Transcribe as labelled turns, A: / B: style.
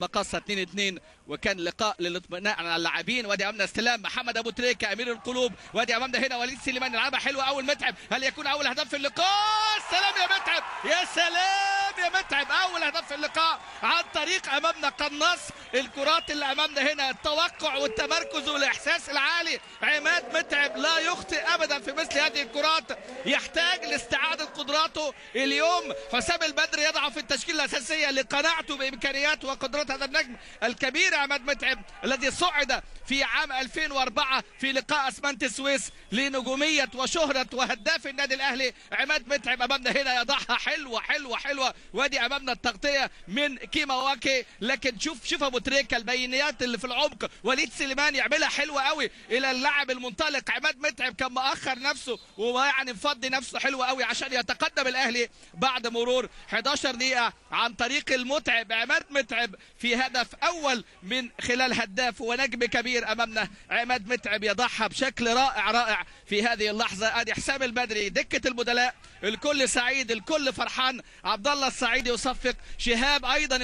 A: مقصة 2-2 وكان لقاء للاطمئنان على اللاعبين. وادي امامنا استلام محمد ابو تريكه امير القلوب، وادي امامنا هنا وليد سليمان يلعبها حلوه. اول متعب، هل يكون اول هدف في اللقاء؟ سلام يا متعب، يا سلام يا متعب، اول هدف في اللقاء عن طريق امامنا قناص. الكرات اللي امامنا هنا التوقع والتمركز والاحساس العالي. عماد متعب لا يخطئ ابدا في مثل هذه الكرات، يحتاج لاستعاده قدراته. اليوم حسام البدري يضع في التشكيله الاساسيه لقناعته بامكانيات وقدرات هذا النجم الكبير عماد متعب الذي صعد في عام 2004 في لقاء اسمنت السويس لنجوميه وشهره وهداف النادي الاهلي. عماد متعب امامنا هنا يضعها حلوه حلوه حلوه. وادي امامنا التغطيه من كيما واكي، لكن شوف ابو تريكه البينيات اللي في العمق. وليد سليمان يعملها حلوه قوي الى اللاعب المنطلق. عماد متعب كان مؤخر نفسه ويعني مفضي نفسه حلوه قوي عشان يتقدم الاهلي بعد مرور 11 دقيقه عن طريق المتعب. عماد متعب في هدف اول من خلال هداف ونجم كبير امامنا. عماد متعب يضعها بشكل رائع رائع في هذه اللحظه. ادي حسام البدري دكه البدلاء، الكل سعيد الكل فرحان. عبد الله السعيد يصفق، شهاب ايضا